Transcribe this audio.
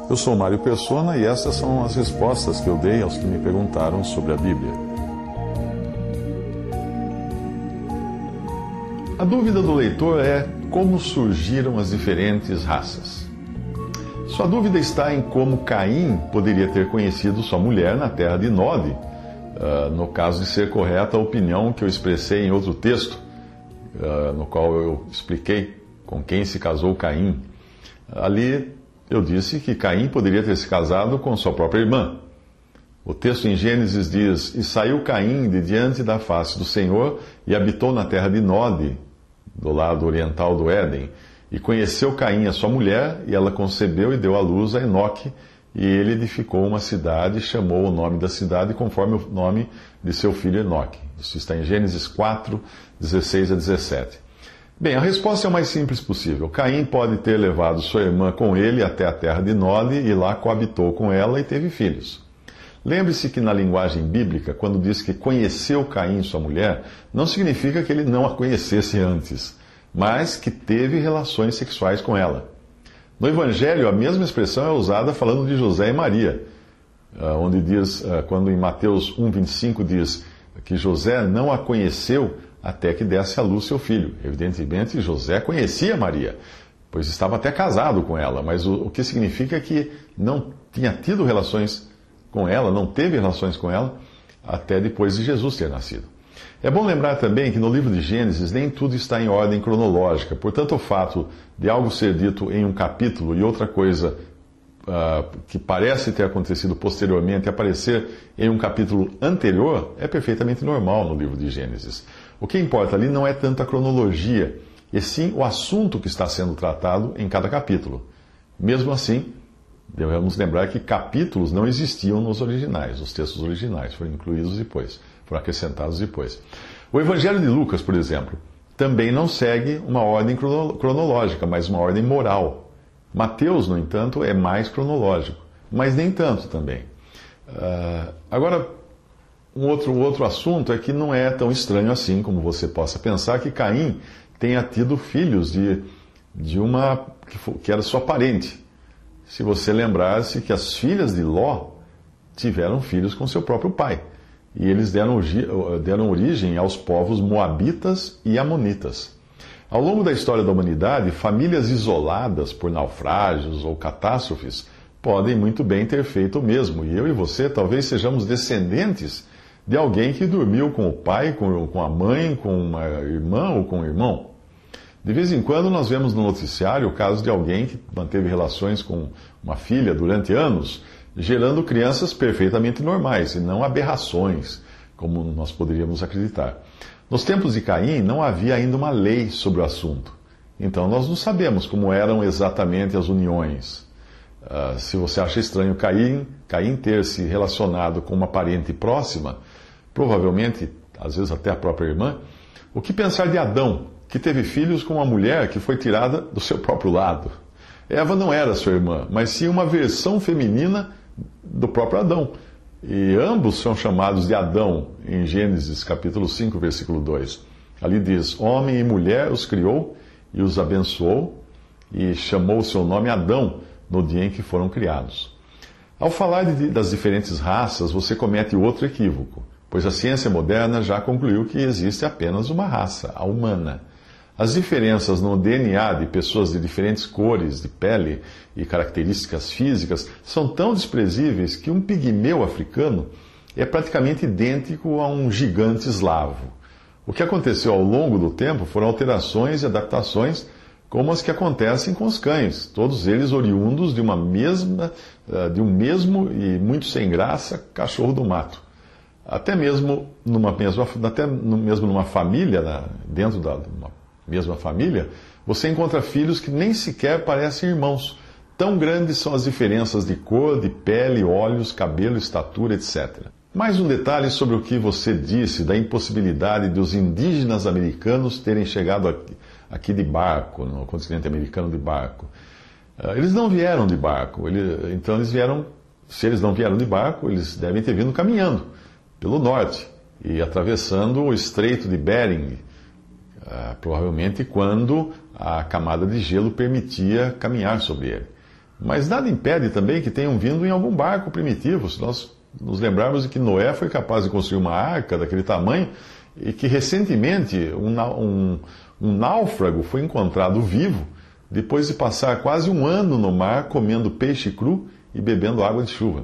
Eu sou Mário Persona e essas são as respostas que eu dei aos que me perguntaram sobre a Bíblia. A dúvida do leitor é como surgiram as diferentes raças. Sua dúvida está em como Caim poderia ter conhecido sua mulher na terra de Nod, no caso de ser correta a opinião que eu expressei em outro texto, no qual eu expliquei com quem se casou Caim. Ali eu disse que Caim poderia ter se casado com sua própria irmã. O texto em Gênesis diz: E saiu Caim de diante da face do Senhor e habitou na terra de Nod, do lado oriental do Éden. E conheceu Caim a sua mulher, e ela concebeu e deu à luz a Enoque, e ele edificou uma cidade e chamou o nome da cidade conforme o nome de seu filho Enoque. Isso está em Gênesis 4, 16 a 17. Bem, a resposta é o mais simples possível. Caim pode ter levado sua irmã com ele até a terra de Nod e lá coabitou com ela e teve filhos. Lembre-se que na linguagem bíblica, quando diz que conheceu Caim sua mulher, não significa que ele não a conhecesse antes, mas que teve relações sexuais com ela. No Evangelho, a mesma expressão é usada falando de José e Maria, onde diz, quando em Mateus 1,25 diz que José não a conheceu até que desse à luz seu filho. Evidentemente, José conhecia Maria, pois estava até casado com ela, mas o que significa que não tinha tido relações com ela, não teve relações com ela, até depois de Jesus ter nascido. É bom lembrar também que no livro de Gênesis nem tudo está em ordem cronológica, portanto o fato de algo ser dito em um capítulo e outra coisa que parece ter acontecido posteriormente aparecer em um capítulo anterior é perfeitamente normal no livro de Gênesis. O que importa ali não é tanto a cronologia, e sim o assunto que está sendo tratado em cada capítulo. Mesmo assim, devemos lembrar que capítulos não existiam nos originais, os textos originais foram incluídos depois, foram acrescentados depois. O Evangelho de Lucas, por exemplo, também não segue uma ordem cronológica, mas uma ordem moral. Mateus, no entanto, é mais cronológico, mas nem tanto também. Agora, um outro assunto é que não é tão estranho assim como você possa pensar que Caim tenha tido filhos de uma que era sua parente. Se você lembrasse que as filhas de Ló tiveram filhos com seu próprio pai. E eles deram origem aos povos moabitas e amonitas. Ao longo da história da humanidade, famílias isoladas por naufrágios ou catástrofes podem muito bem ter feito o mesmo. E eu e você talvez sejamos descendentes de alguém que dormiu com o pai, com a mãe, com uma irmã ou com um irmão. De vez em quando nós vemos no noticiário o caso de alguém que manteve relações com uma filha durante anos, gerando crianças perfeitamente normais e não aberrações, como nós poderíamos acreditar. Nos tempos de Caim não havia ainda uma lei sobre o assunto. Então nós não sabemos como eram exatamente as uniões. Se você acha estranho Caim ter se relacionado com uma parente próxima, provavelmente, às vezes até a própria irmã, o que pensar de Adão, que teve filhos com uma mulher que foi tirada do seu próprio lado? Eva não era sua irmã, mas sim uma versão feminina do próprio Adão. E ambos são chamados de Adão em Gênesis capítulo 5, versículo 2. Ali diz: Homem e mulher os criou e os abençoou e chamou o seu nome Adão no dia em que foram criados. Ao falar das diferentes raças, você comete outro equívoco, pois a ciência moderna já concluiu que existe apenas uma raça, a humana. As diferenças no DNA de pessoas de diferentes cores de pele e características físicas são tão desprezíveis que um pigmeu africano é praticamente idêntico a um gigante eslavo. O que aconteceu ao longo do tempo foram alterações e adaptações como as que acontecem com os cães, todos eles oriundos de um mesmo e muito sem graça cachorro do mato. Até mesmo numa família, dentro da mesma família, você encontra filhos que nem sequer parecem irmãos. Tão grandes são as diferenças de cor, de pele, olhos, cabelo, estatura, etc. Mais um detalhe sobre o que você disse da impossibilidade de os indígenas americanos terem chegado aqui de barco, no continente americano de barco. Eles não vieram de barco, então eles vieram, se eles não vieram de barco, eles devem ter vindo caminhando pelo norte e atravessando o Estreito de Bering, provavelmente quando a camada de gelo permitia caminhar sobre ele. Mas nada impede também que tenham vindo em algum barco primitivo. Se nós nos lembrarmos de que Noé foi capaz de construir uma arca daquele tamanho e que recentemente um náufrago foi encontrado vivo depois de passar quase um ano no mar comendo peixe cru e bebendo água de chuva.